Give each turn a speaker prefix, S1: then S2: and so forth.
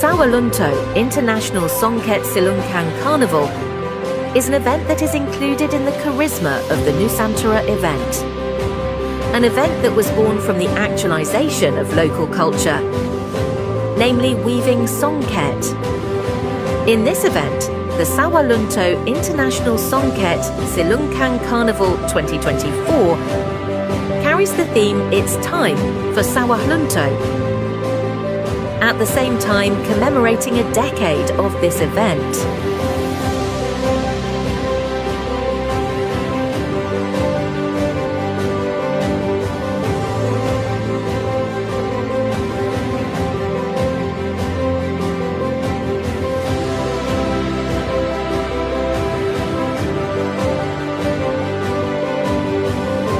S1: Sawahlunto International Songket Silungkang Carnival is an event that is included in the charisma of the Nusantara event. An event that was born from the actualization of local culture, namely weaving songket. In this event, the Sawahlunto International Songket Silungkang Carnival 2024 carries the theme "It's Time for Sawahlunto", at the same time commemorating a decade of this event.